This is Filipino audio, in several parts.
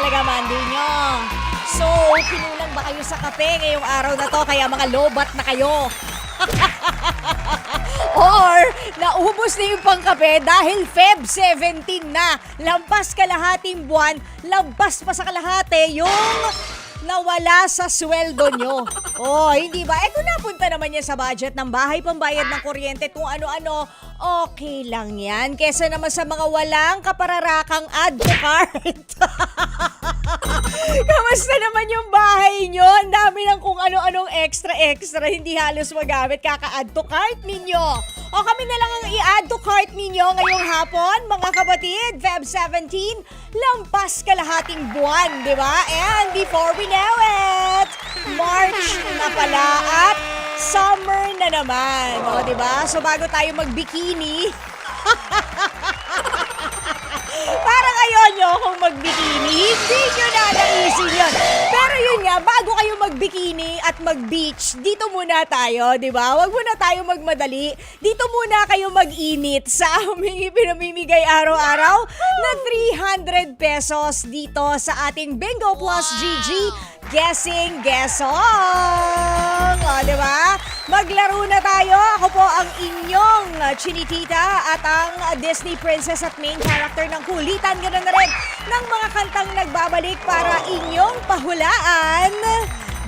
talaga Monday nyo. So, pinulang ba kayo sa kape ngayong araw na to? Kaya mga lobat na kayo. Or, naubos na yung pangkape dahil Feb 17 na. Lampas kalahating buwan, lampas pa sa kalahati yung nawala sa sweldo nyo. Oh, hindi ba? Kung napunta naman yan sa budget ng bahay, pambayad ng kuryente, kung ano-ano, okay lang yan. Kesa naman sa mga walang kapararakang add to cart. Kamusta naman yung bahay nyo? Ang dami ng kung ano-anong extra, hindi halos magamit, kaka-add to cart ninyo. O kami na lang ang i-add to cart ninyo ngayong hapon, mga kapatid. Feb 17, lampas kalahating buwan, di ba? And before we know it, March na pala at summer na naman. O, di ba? So bago tayo magbikini, parang ayaw nyo akong magbikini, hindi nyo na naisin yun. Pero yun nga, bago kayo magbikini at mag-beach, dito muna tayo, di ba? Huwag muna tayo magmadali. Dito muna kayo mag-init sa aming pinamimigay araw-araw na 300 pesos dito sa ating Bingo Plus GG Guessing Guessong. O, di ba? Maglaro na tayo. Ako po ang inyong Chinitita at ang Disney Princess at main character ng kulitan. Ganun na rin ng mga kantang nagbabalik para inyong pahulaan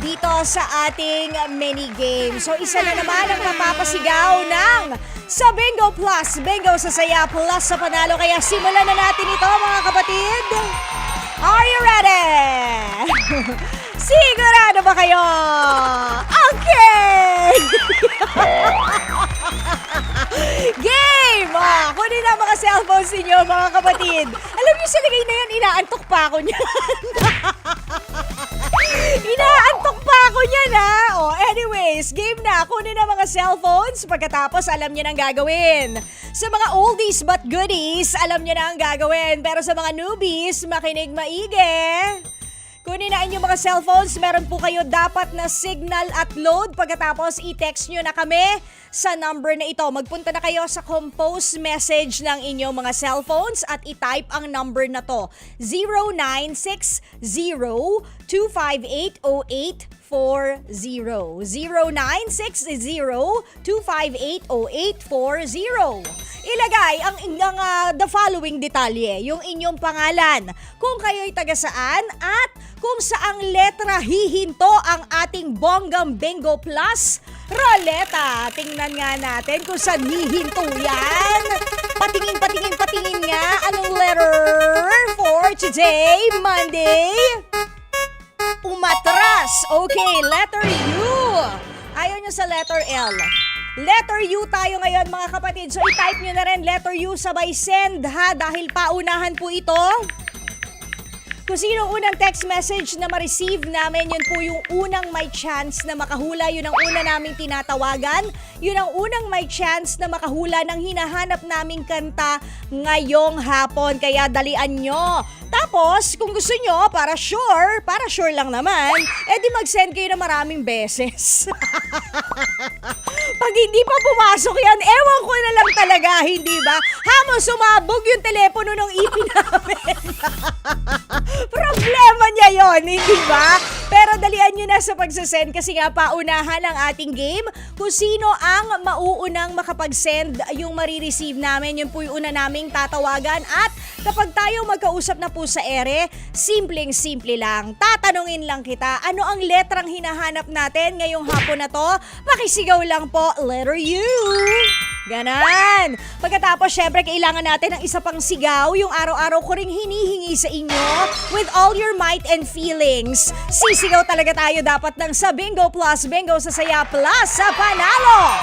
dito sa ating mini game. So isa na naman ang mapapasigaw ng sa Bingo Plus. Bingo sa saya plus sa panalo. Kaya simulan na natin ito mga kapatid. Are you ready? Sigurado ba kayo? Okay! Game! Kunin na mga cellphones ninyo mga kapatid. Alam niyo sa lagay na yan, inaantok pa ako niyan. Inaantok pa ako niyan ha. Anyways, game na. Kunin na mga cellphones. Pagkatapos, alam niyo na ang gagawin. Sa mga oldies but goodies, alam niyo na ang gagawin. Pero sa mga newbies, makinig maigi. Kunin na inyong mga cellphones, meron po kayo dapat na signal at load. Pagkatapos, i-text nyo na kami sa number na ito. Magpunta na kayo sa compose message ng inyong mga cellphones at i-type ang number na to. 0960-258-0840. 0960-258-0840. Ilagay ang the following detalye, yung inyong pangalan, kung kayo'y taga saan at kung saang letra hihinto ang ating Bonggang Bingo Plus Roleta. Tingnan nga natin kung saan hihinto yan. Patingin nga anong letter for today, Monday. Umatras. Okay, letter U. Ayaw nyo sa letter L. Letter U tayo ngayon mga kapatid. So i-type nyo na rin letter U sabay send ha dahil paunahan po ito. Kung sino unang text message na ma-receive namin, yun po yung unang may chance na makahula. Yun ang una naming tinatawagan. Yun ang unang may chance na makahula ng hinahanap naming kanta ngayong hapon. Kaya dalian nyo. Tapos, kung gusto nyo, para sure lang naman, di mag-send kayo na maraming beses. Pag hindi pa pumasok yan, ewan ko na lang talaga, hindi ba? Sumabog yung telepono ng ipin namin. Problema niya yon, hindi ba? Pero dalian nyo na sa pagsasend kasi nga paunahan ang ating game. Kung sino ang mauunang makapag-send yung marireceive namin, yun po yung una naming tatawagan. At kapag tayo magkausap na po sa ere, simpleng-simple lang. Tatanungin lang kita, ano ang letrang hinahanap natin ngayong hapon na to? Makisigaw lang po, letter U. Ganan. Pagkatapos, syempre, kailangan natin ng isa pang sigaw. Yung araw-araw ko ring hinihingi sa inyo with all your might and feelings. Sisigaw talaga tayo dapat ng sa Bingo Plus, Bingo sa Saya Plus sa Panalo.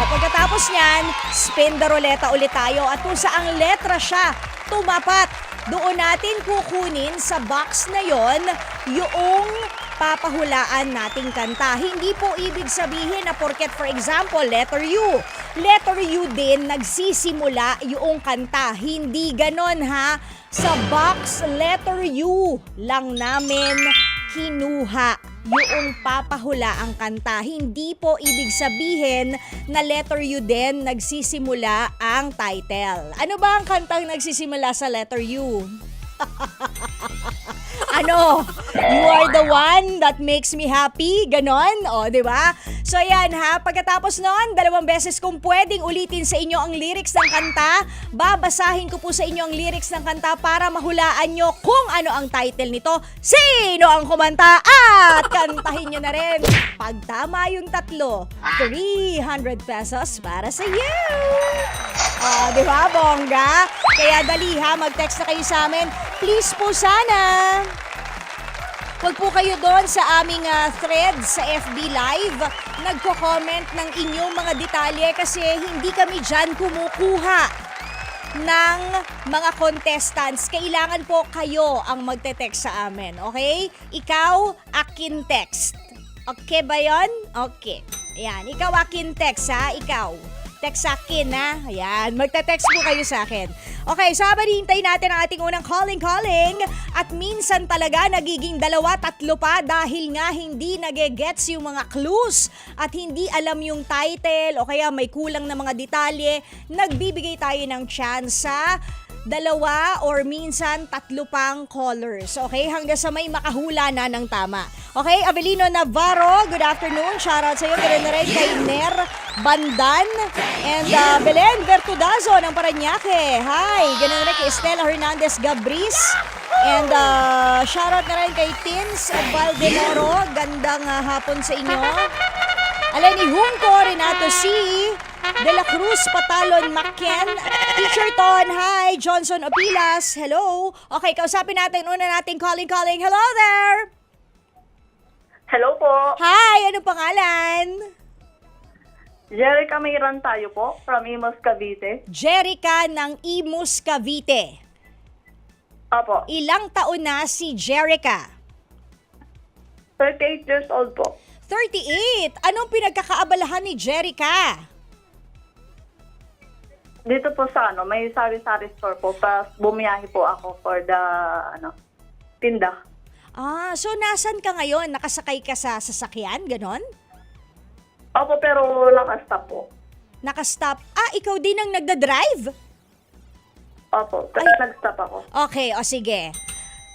Pagkatapos niyan, spin the ruleta ulit tayo at kung saang letra siya tumapat, doon natin kukunin sa box na yon yung papahulaan nating kanta. Hindi po ibig sabihin na porket for example, letter U din nagsisimula yung kanta. Hindi ganon ha. Sa box letter U lang namin kinuha yung papahula ang kanta. Hindi po ibig sabihin na letter U din nagsisimula ang title. Ano ba ang kantang nagsisimula sa letter U? Ano? You are the one that makes me happy. Ganon. O, di ba? So, yan ha. Pagkatapos nun, 2 beses kung pwedeng ulitin sa inyo ang lyrics ng kanta, babasahin ko po sa inyo ang lyrics ng kanta para mahulaan nyo kung ano ang title nito, sino ang kumanta, at kantahin nyo na rin. Pag tama yung tatlo, 300 pesos para sa you. Di ba, bongga? Kaya dali ha, mag-text na kayo sa amin. Please po sana. Huwag po kayo doon sa aming thread sa FB Live. Nagko-comment ng inyong mga detalye kasi hindi kami dyan kumukuha ng mga contestants. Kailangan po kayo ang magte-text sa amin, okay? Ikaw, akin text. Okay ba yon? Okay. Ayan, ikaw akin text ha, ikaw. Text sa akin ha. Ayan, magte-text po kayo sa akin. Okay, so habang hintay natin ang ating unang calling at minsan talaga nagiging 2-3 pa dahil nga hindi nage-gets yung mga clues at hindi alam yung title o kaya may kulang na mga detalye, nagbibigay tayo ng chance sa 2 or minsan 3 pang callers. Okay, hanggang sa may makahula na ng tama. Okay, Avelino Navarro, good afternoon. Shoutout sa iyo. Ganoon na rin kay Ner Bandan and Belen Vertudazo ng Parañaque. Hi! Ganoon na rin kay Estela Hernandez Gabris. And shoutout na rin kay Tins Valdemoro. Gandang hapon sa inyo. Aleni Hungko, Renato C. De La Cruz, Patalon, Macken. Teacher Ton, hi. Johnson Opilas, hello. Okay, kausapin natin. Una nating calling. Hello there! Hello po. Hi, ano pangalan? Jerica Mayran tayo po, from Imus, Cavite. Jerica ng Imus, Cavite. Opo, Ilang taon na si Jerica? 38 years old po. 38. Anong pinagkakaabalahan ni Jerica? Dito po sa may sari-sari store po, tapos bumiyahe po ako for the, tinda. So nasan ka ngayon? Nakasakay ka sa sasakyan? Ganon? Opo, pero nakastop po. Nakastop? Ikaw din ang nagda-drive? Opo, Ay. nag-stop ako. Okay, sige.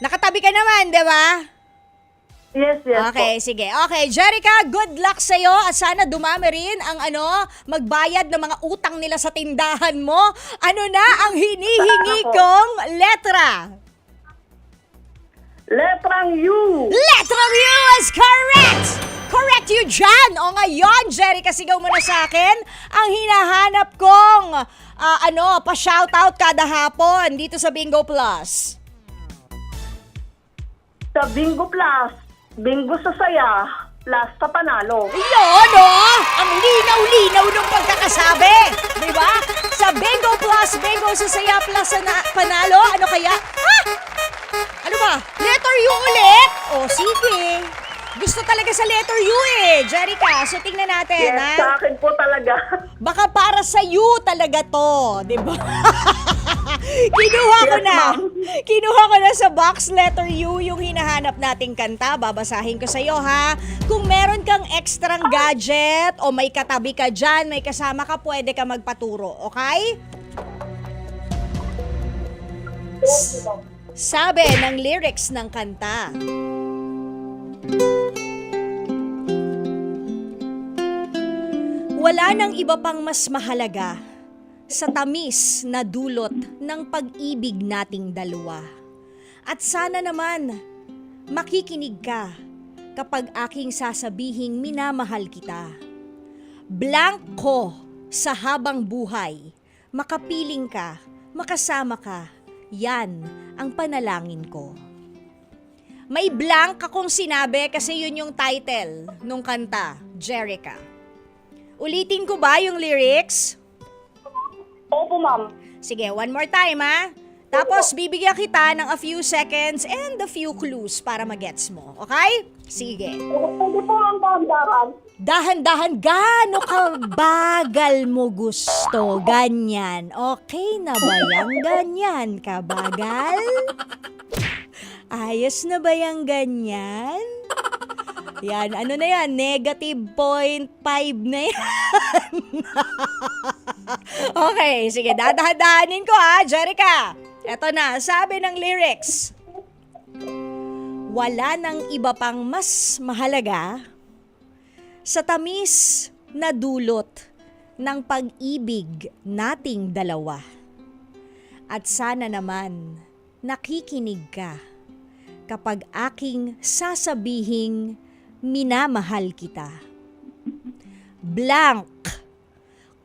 Nakatabi ka naman, di ba? Yes Okay, po. sige. Okay, Jerica, good luck sa'yo at sana dumami rin ang magbayad ng mga utang nila sa tindahan mo. Ano na ang hinihingi Sana po. kong letra? Letrang U. Letrang U is correct! Correct you dyan! O ngayon, Jerica, sigaw mo na sa akin ang hinahanap kong pa-shoutout kada hapon dito sa Bingo Plus. Sa Bingo Plus, Bingo sa saya, plus sa panalo. Yun, ang linaw-linaw ng pagkakasabi. Di ba? Sa Bingo Plus, Bingo sa saya plus sa panalo. Ano kaya? Ano ba? Letter U ulit? Sige. Gusto talaga sa letter U Jerica. So tingnan natin, Yes, sa akin po talaga. Baka para sa you talaga to, di ba? Kinuha ko Yes, na. ma'am. Kinuha ko na sa box letter U yung hinahanap nating kanta. Babasahin ko sa iyo ha. Kung meron kang extrang gadget o may katabi ka dyan, may kasama ka, pwede ka magpaturo. Okay? Sabi ng lyrics ng kanta. Wala nang iba pang mas mahalaga sa tamis na dulot ng pag-ibig nating dalawa. At sana naman makikinig ka kapag aking sasabihing minamahal kita. Blanco sa habang buhay, makapiling ka, makasama ka, yan ang panalangin ko. May blank akong sinabi kasi yun yung title nung kanta, Jerica. Ulitin ko ba yung lyrics? Opo, ma'am. Sige, one more time ha. Tapos bibigyan kita ng a few seconds and a few clues para magets mo. Okay? Sige. Pwede po ang dahan-dahan. Dahan-dahan, gaano kabagal mo gusto? Ganyan. Okay na ba yung ganyan? Kabagal? Ayos na ba yung ganyan? Yan, ano na yan? -0.5 na yan. Okay, sige, dadahan-dahanin ko ha, Jerica. Eto na, sabi ng lyrics. Wala nang iba pang mas mahalaga sa tamis na dulot ng pag-ibig nating dalawa. At sana naman nakikinig ka kapag aking sasabihing minamahal kita. Blank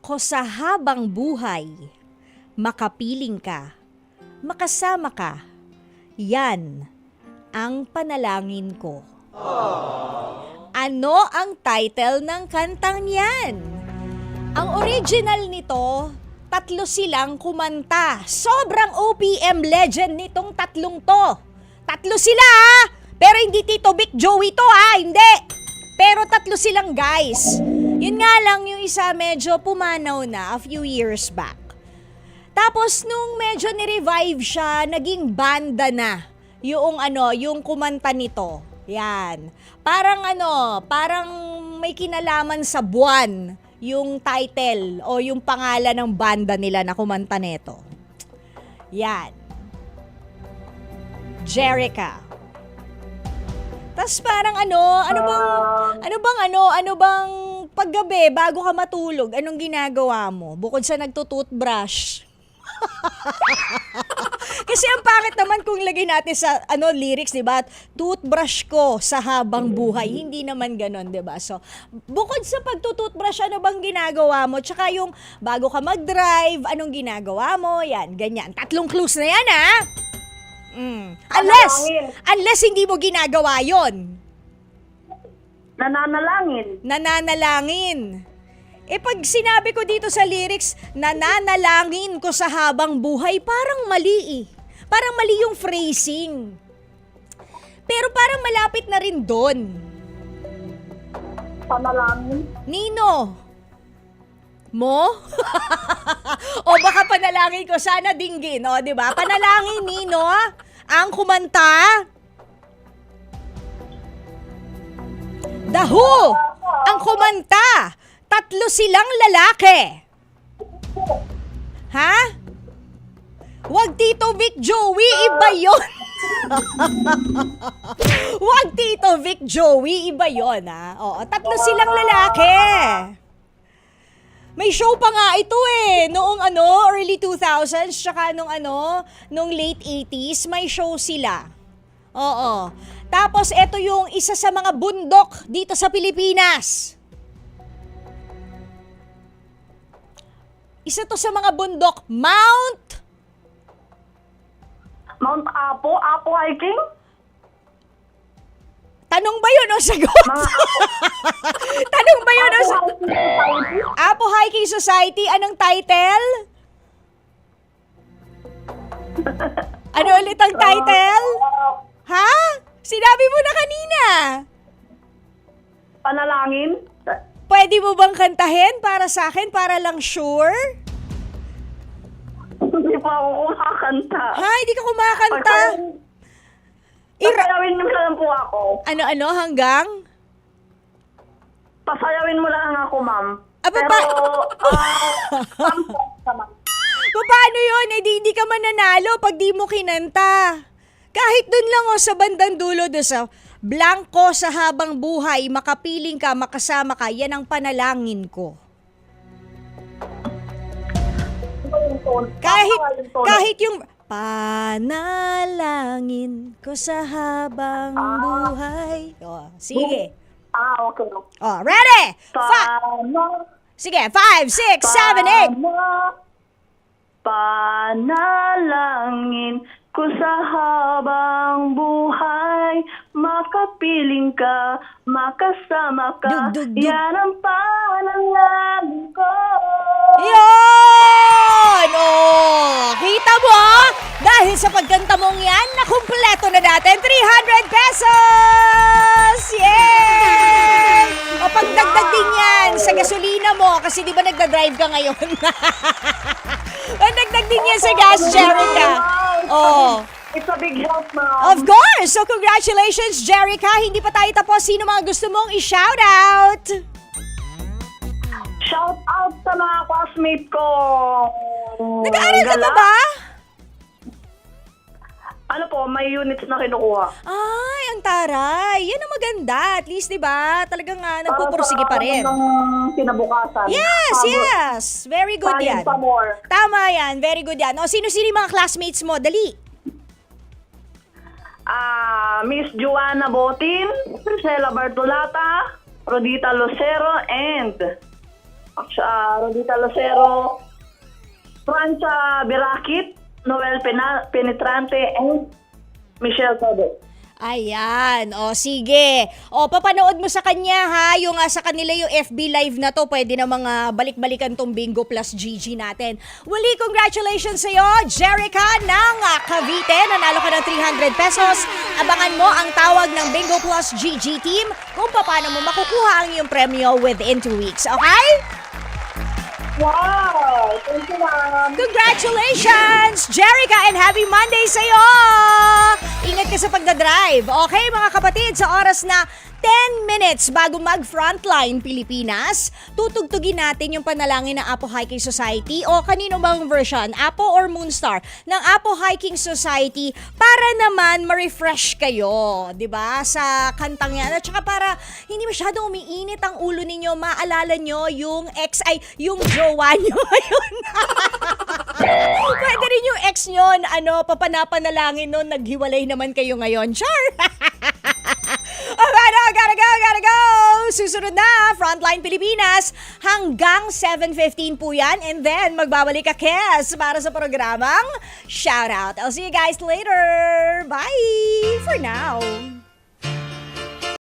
ko sa habang buhay, makapiling ka, makasama ka, yan ang panalangin ko. Ano ang title ng kantang yan? Ang original nito, 3 silang kumanta. Sobrang OPM legend nitong 3 to. 3 sila ha! Pero hindi Tito Vic Joey to ha, hindi! Pero 3 silang guys. Yun nga lang, yung isa medyo pumanaw na a few years back. Tapos nung medyo ni-revive siya, naging banda na yung kumanta nito. Yan. Parang may kinalaman sa buwan yung title o yung pangalan ng banda nila na kumanta nito. Yan. Jerica. Tas parang ano bang paggabi bago ka matulog, anong ginagawa mo? Bukod sa nagtutoothbrush. Kasi ang pangit naman kung lagay natin sa lyrics, 'di ba? Toothbrush ko sa habang buhay. Hindi naman ganoon, 'di ba? So, bukod sa pagtutoothbrush, ano bang ginagawa mo? Tsaka yung bago ka mag-drive, anong ginagawa mo? Yan, ganyan. 3 clues na 'yan, ha? Unless hindi mo ginagawa 'yon. Nananalangin. Pag sinabi ko dito sa lyrics, nananalangin ko sa habang buhay, parang mali eh. Parang mali yung phrasing. Pero parang malapit na rin doon. Panalangin? Nino? Mo? O baka panalangin ko, sana dinggin, o diba? Panalangin, Nino, ang kumanta. The Who, ang kumanta. 3 silang lalaki. Ha? Wag Tito Vic Joey, iba yun. Wag Tito Vic Joey, iba yun, ha? Oo, 3 silang lalaki. May show pa nga ito eh. Noong early 2000s, tsaka nung late 80s, may show sila. Oo. Tapos, ito yung isa sa mga bundok dito sa Pilipinas. Isa to sa mga bundok, Mount Apo hiking? Tanong ba yun o sagot? Tanong ba yun o sagot? Apo Hiking Society, anong title? Ano ulit ang title? Ha? Sinabi mo na kanina. Panalangin? Pwede mo bang kantahin para sa akin, para lang sure? Hindi pa ako kumakanta. Ha? Hindi ka kumakanta? Pasayawin mo lang po ako. Ano, hanggang? Pasayawin mo lang ako, ma'am. Pero, paano yun? Hindi ka mananalo pag di mo kinanta. Kahit dun lang sa bandang dulo doon sa blanco sa habang buhay, makapiling ka, makasama ka, yan ang panalangin ko. Kahit yung panalangin ko sa habang buhay. Sige. Okay. Ready? Sige, 5, 6, 7, 8. Panalangin ko sa habang buhay, makapiling ka, makasama ka, yan ang panalangin ko. Yun! Kita mo? Dahil sa pagkanta mong yan, nakumpleto na natin 300 pesos! Yay! O pagdagdag din yan sa gasolina mo, kasi di ba nagda-drive ka ngayon? Pagdagdag din yan sa gas, Jerica. Oh. It's a big help, ma'am. Of course! So congratulations, Jerica. Hindi pa tayo tapos. Sino mga gusto mong i-shoutout? Shout out sa mga classmate ko. Nag-aaral ka pa ba? Ano po, may units na kinukuha. Ay, ang taray. Yan ang maganda. At least, di ba? Talagang nagpupursige pa rin. Para sa kinabukasan. Yes, Habol- yes. Very good Sayang yan. pa more. Tama yan. Very good yan. O, sino-sino yung mga classmates mo? Dali. Miss Joanna Botin, Priscilla Bartolata, Rodita Lucero, and Rodita Lucero, Francia Berakit, Noel Penetrante, and Michelle Todo. Ayan. O, sige. O, papanood mo sa kanya, ha? Yung sa kanila yung FB Live na to. Pwede na mga balik-balikan tong Bingo Plus GG natin. Wali, congratulations sa'yo, Jerica ng Cavite. Nanalo ka ng 300 pesos. Abangan mo ang tawag ng Bingo Plus GG team kung paano mo makukuha ang iyong premyo within 2 weeks. Okay? Wow! Thank you, ma'am. Congratulations, Jerica, and happy Monday sa'yo! Ingat ka sa pagdadrive. Okay, mga kapatid, sa oras na 10 minutes bago mag-frontline Pilipinas, tutugtugin natin yung panalangin ng Apo Hiking Society o kanino bang version, Apo or Moonstar, ng Apo Hiking Society para naman ma-refresh kayo, di ba, sa kantang yan. At saka para hindi masyadong umiinit ang ulo ninyo, maalala nyo yung yung jowa nyo ngayon. Pwede rin yung ex nyo, papanapanalangin nun, naghiwalay naman kayo ngayon. Char! Alright, gotta go! Susunod na, Frontline Pilipinas, hanggang 7:15 po yan. And then, magbabalik ka, Kes, para sa programang Shoutout. I'll see you guys later. Bye! For now.